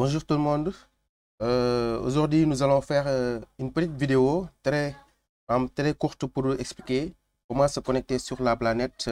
Bonjour tout le monde. Aujourd'hui, nous allons faire une petite vidéo très courte pour expliquer comment se connecter sur la planète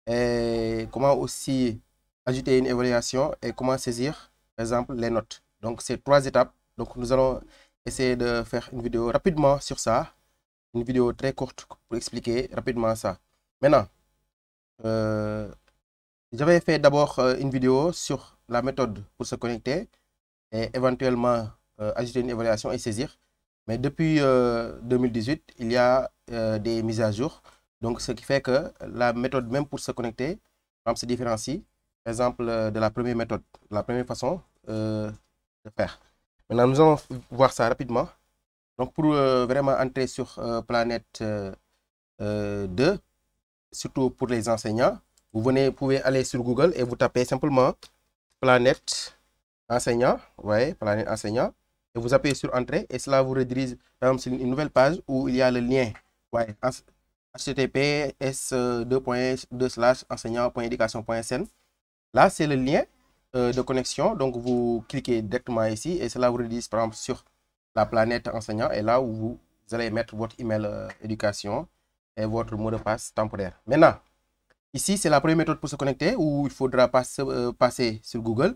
et comment aussi ajouter une évaluation et comment saisir, par exemple, les notes. Donc, c'est 3 étapes. Donc, nous allons essayer de faire une vidéo rapidement sur ça. Une vidéo très courte pour expliquer rapidement ça. Maintenant, j'avais fait d'abord une vidéo sur la méthode pour se connecter et éventuellement ajouter une évaluation et saisir. Mais depuis 2018, il y a des mises à jour. Donc, ce qui fait que la méthode même pour se connecter, par exemple, se différencie, par exemple, de la première méthode, la première façon de faire. Maintenant, nous allons voir ça rapidement. Donc, pour vraiment entrer sur Planète 2, surtout pour les enseignants, vous pouvez aller sur Google et vous tapez simplement Planète enseignant, ouais, Planète enseignant, et vous appuyez sur Entrée et cela vous redirige par exemple sur une nouvelle page où il y a le lien, ouais, https://enseignant.education.sn. Là, c'est le lien de connexion, donc vous cliquez directement ici et cela vous redirige par exemple sur la planète enseignant et là où vous allez mettre votre email éducation et votre mot de passe temporaire. Maintenant, ici, c'est la première méthode pour se connecter où il faudra passer sur Google.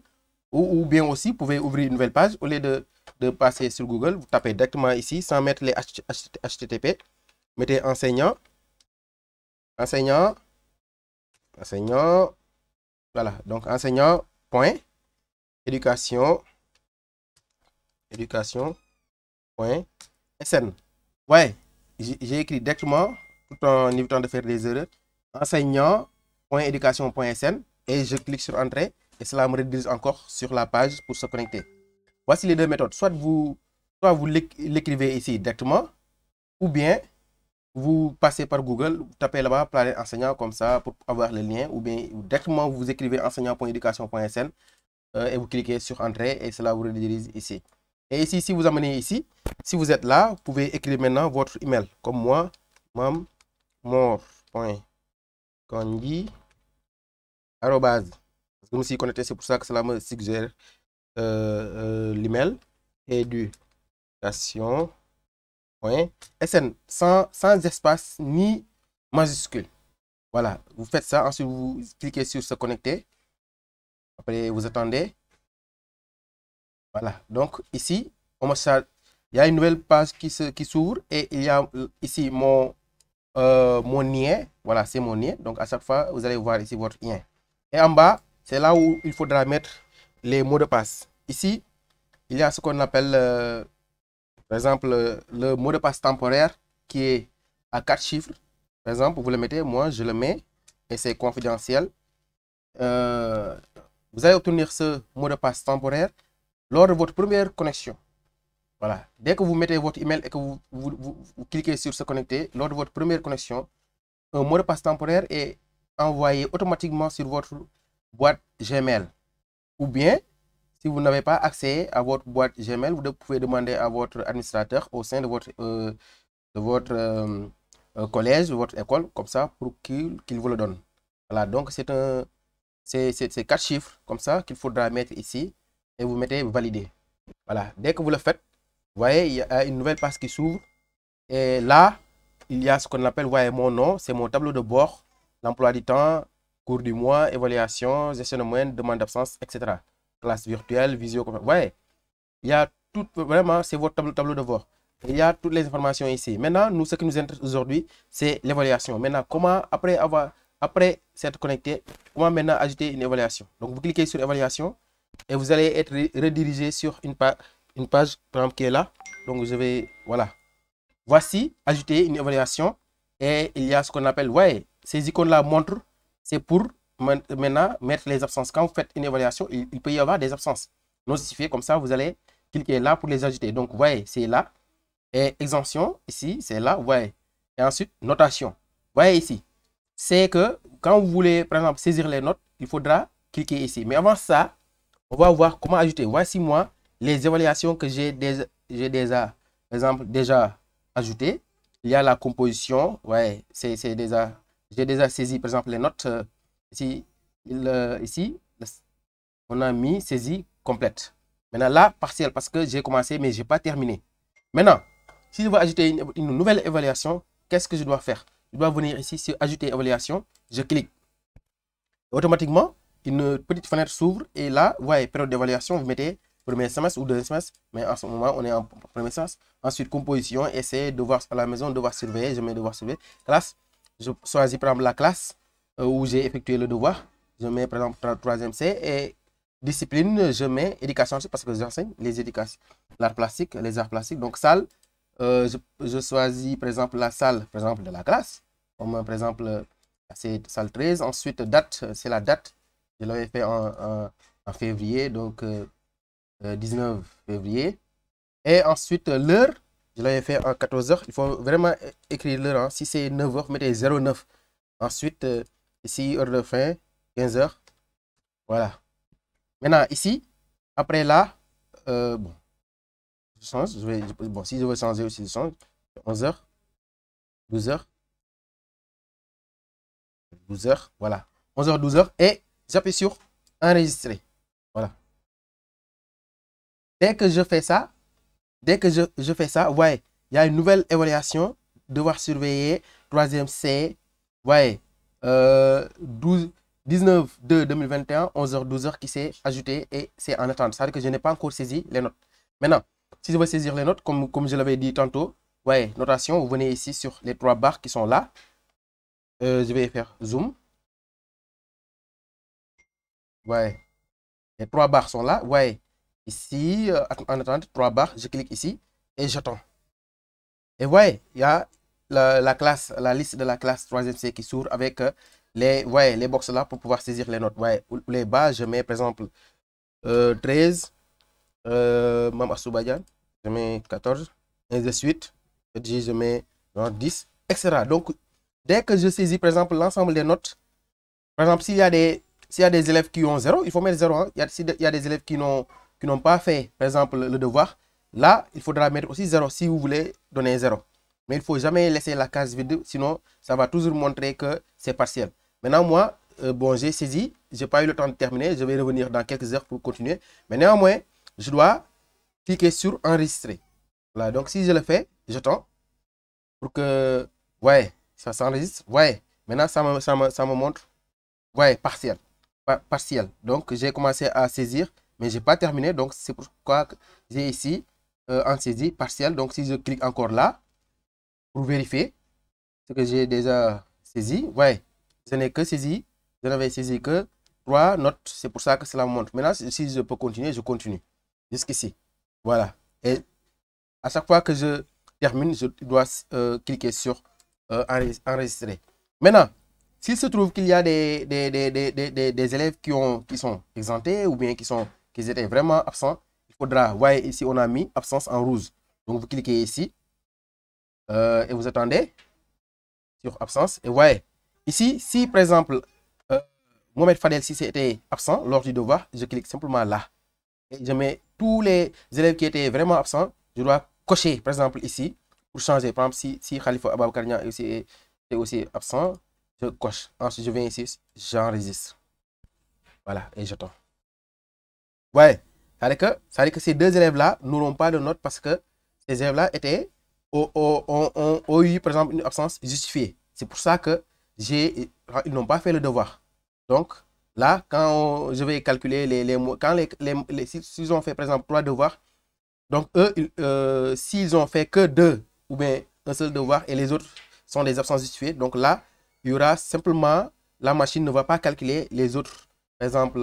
Ou bien aussi, vous pouvez ouvrir une nouvelle page. Au lieu de passer sur Google, vous tapez directement ici sans mettre les HTTP. Mettez enseignant. Voilà, donc enseignant.education.sn. Ouais, j'ai écrit directement tout en évitant de faire des erreurs. Enseignant.education.sn et je clique sur Entrée et cela me redirige encore sur la page pour se connecter. Voici les deux méthodes. Soit vous l'écrivez ici directement ou bien vous passez par Google, vous tapez là-bas Planète enseignant comme ça pour avoir le lien ou bien directement vous écrivez enseignant.education.sn et vous cliquez sur Entrée et cela vous redirige ici. Et ici, si vous amenez ici, si vous êtes là, vous pouvez écrire maintenant votre email comme moi, mam.mor.kandji@. Parce que je me suis connecté, c'est pour ça que cela me suggère l'email education.sn sans espace ni majuscule. Voilà, vous faites ça, ensuite vous cliquez sur se connecter. Après, vous attendez. Voilà, donc ici, il y a une nouvelle page qui s'ouvre et il y a ici mon lien. Voilà, c'est mon lien. Donc à chaque fois, vous allez voir ici votre lien. Et en bas, c'est là où il faudra mettre les mots de passe. Ici, il y a ce qu'on appelle, par exemple, le mot de passe temporaire qui est à 4 chiffres. Par exemple, vous le mettez, moi je le mets et c'est confidentiel. Vous allez obtenir ce mot de passe temporaire lors de votre première connexion. Voilà. Dès que vous mettez votre email et que vous cliquez sur se connecter, lors de votre première connexion, un mot de passe temporaire est envoyé automatiquement sur votre boîte Gmail. Ou bien, si vous n'avez pas accès à votre boîte Gmail, vous pouvez demander à votre administrateur au sein de votre collège, votre école, comme ça, pour qu'il vous le donne. Voilà, donc c'est 4 chiffres comme ça qu'il faudra mettre ici et vous mettez valider. Voilà, dès que vous le faites, vous voyez, il y a une nouvelle page qui s'ouvre et là, il y a ce qu'on appelle, voyez, mon nom, c'est mon tableau de bord, l'emploi du temps, cours du mois, évaluation, gestion de moyenne, demande d'absence, etc. Classe virtuelle, visio, vous voyez, il y a tout, vraiment, c'est votre tableau de bord. Il y a toutes les informations ici. Maintenant, nous, ce qui nous intéresse aujourd'hui, c'est l'évaluation. Maintenant, comment, après s'être connecté, comment maintenant ajouter une évaluation? Donc, vous cliquez sur évaluation et vous allez être redirigé sur une page, par exemple, qui est là. Donc, je vais, voilà. Voici, ajouter une évaluation et il y a ce qu'on appelle, ouais, ces icônes-là montrent, c'est pour maintenant mettre les absences. Quand vous faites une évaluation, il peut y avoir des absences non justifiées, comme ça, vous allez cliquer là pour les ajouter. Donc, vous voyez, c'est là. Et exemption, ici, c'est là, vous voyez. Et ensuite, notation. Vous voyez ici. C'est que quand vous voulez, par exemple, saisir les notes, il faudra cliquer ici. Mais avant ça, on va voir comment ajouter. Voici moi les évaluations que j'ai déjà, par exemple, déjà ajoutées. Il y a la composition. Ouais, j'ai déjà saisi, par exemple, les notes. Ici, on a mis saisi complète. Maintenant, là, partielle, parce que j'ai commencé, mais je n'ai pas terminé. Maintenant, si je veux ajouter une nouvelle évaluation, qu'est-ce que je dois faire? Je dois venir ici sur Ajouter évaluation. Je clique. Automatiquement, une petite fenêtre s'ouvre. Et là, vous voyez, période d'évaluation, vous mettez premier semestre ou deuxième semestre. Mais en ce moment, on est en premier semestre. Ensuite, composition, essai, devoir à la maison, devoir surveiller. Je mets devoir surveiller. Classe. Je choisis par exemple la classe où j'ai effectué le devoir. Je mets par exemple 3e C. Et discipline, je mets éducation parce que j'enseigne les éducations, l'art plastique, les arts plastiques. Donc, salle, je choisis par exemple la salle par exemple, de la classe. Comme par exemple, c'est salle 13. Ensuite, date, c'est la date. Je l'avais fait en février, donc 19 février. Et ensuite, l'heure, je l'avais fait en 14 heures. Il faut vraiment écrire l'heure. Hein. Si c'est 9 heures, mettez 09. Ensuite, ici, heure de fin, 15 heures. Voilà. Maintenant, ici, après là, bon, je change. Bon, si je veux changer aussi, je change. 11 heures, 12 heures, 12 heures, voilà. 11 heures, 12 heures. Et j'appuie sur enregistrer. Voilà. Dès que je fais ça, vous voyez, il y a une nouvelle évaluation. Devoir surveiller, 3e C. Vous voyez, 19/2/2021, 11h, 12h qui s'est ajouté et c'est en attente. C'est-à-dire que je n'ai pas encore saisi les notes. Maintenant, si je veux saisir les notes, comme je l'avais dit tantôt, ouais, notation, vous venez ici sur les 3 barres qui sont là. Je vais faire zoom. Ouais, les 3 barres sont là. Ouais, ici, en attente, 3 barres, je clique ici et j'attends. Et ouais, il y a la classe, la liste de la classe 3e C qui s'ouvre avec les box là pour pouvoir saisir les notes. Ouais, les bas, je mets par exemple 13, Mam Assoubadian, je mets 14, et de suite, je mets 10, etc. Donc, dès que je saisis par exemple l'ensemble des notes, par exemple, s'il y a des élèves qui ont 0, il faut mettre 0. Hein. S'il y a des élèves qui n'ont pas fait, par exemple, le devoir, là, il faudra mettre aussi 0 si vous voulez donner 0. Mais il ne faut jamais laisser la case vide, sinon ça va toujours montrer que c'est partiel. Maintenant, moi, bon, j'ai saisi, je n'ai pas eu le temps de terminer, je vais revenir dans quelques heures pour continuer. Mais néanmoins, je dois cliquer sur enregistrer. Voilà, donc si je le fais, j'attends pour que, ouais, ça s'enregistre. Ouais, maintenant ça me montre, ouais, partiel. Partiel. Donc, j'ai commencé à saisir, mais je n'ai pas terminé. Donc, c'est pourquoi j'ai ici en saisie partielle. Donc, si je clique encore là, pour vérifier ce que j'ai déjà saisi, ouais, je n'ai que saisi, je n'avais saisi que 3 notes. C'est pour ça que cela me montre. Maintenant, si je peux continuer, je continue. Jusqu'ici. Voilà. Et à chaque fois que je termine, je dois cliquer sur enregistrer. Maintenant, s'il se trouve qu'il y a des élèves qui sont exemptés ou bien qui étaient vraiment absents, il faudra, vous voyez ici, on a mis absence en rouge. Donc, vous cliquez ici et vous attendez sur absence. Et vous voyez, ici, si par exemple, Mohamed Fadel, si c'était absent lors du devoir, je clique simplement là. Et je mets tous les élèves qui étaient vraiment absents, je dois cocher, par exemple, ici, pour changer. Par exemple, si Khalifa Ababakar est aussi absent, je coche. Ensuite, je viens ici, j'enregistre. Voilà, et j'attends. Ouais, ça veut dire que ces 2 élèves-là n'auront pas de notes parce que ces élèves-là ont eu, par exemple, une absence justifiée. C'est pour ça que ils n'ont pas fait le devoir. Donc, là, quand je vais calculer s'ils ont fait, par exemple, 3 devoirs, donc eux, s'ils ont fait que 2 ou bien un seul devoir et les autres sont des absences justifiées, donc là, il y aura simplement, la machine ne va pas calculer les autres, par exemple,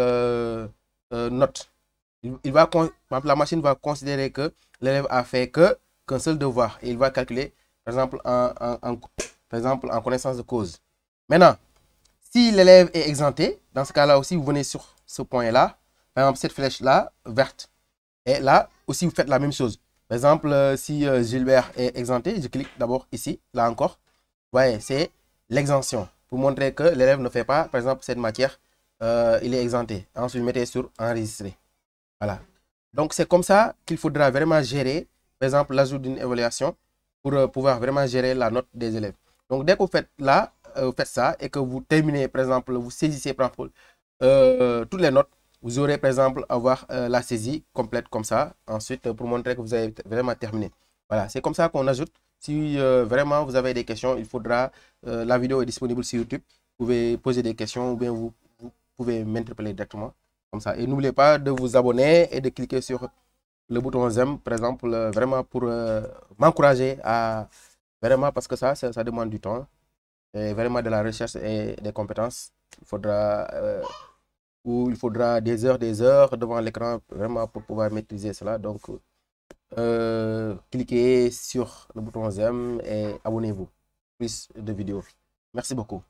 notes. La machine va considérer que l'élève a fait qu'un seul devoir et il va calculer, par exemple, en connaissance de cause. Maintenant, si l'élève est exempté, dans ce cas-là aussi, vous venez sur ce point-là, par exemple, cette flèche-là, verte. Et là, aussi, vous faites la même chose. Par exemple, si Gilbert est exempté, je clique d'abord ici, là encore. Vous voyez, c'est l'exemption. Pour montrer que l'élève ne fait pas, par exemple, cette matière, il est exempté. Ensuite, vous mettez sur enregistrer. Voilà. Donc, c'est comme ça qu'il faudra vraiment gérer, par exemple, l'ajout d'une évaluation pour pouvoir vraiment gérer la note des élèves. Donc, dès que vous faites là, vous faites ça et que vous terminez, par exemple, vous saisissez par exemple, toutes les notes, vous aurez par exemple avoir la saisie complète comme ça. Ensuite, pour montrer que vous avez vraiment terminé. Voilà, c'est comme ça qu'on ajoute. Si vraiment vous avez des questions, il faudra, la vidéo est disponible sur YouTube. Vous pouvez poser des questions ou bien vous pouvez m'interpeller directement comme ça. Et n'oubliez pas de vous abonner et de cliquer sur le bouton j'aime, par exemple, vraiment pour m'encourager à vraiment, parce que ça demande du temps et vraiment de la recherche et des compétences. Il faudra il faudra des heures devant l'écran vraiment pour pouvoir maîtriser cela. Donc, cliquez sur le bouton j'aime et abonnez-vous. Plus de vidéos. Merci beaucoup.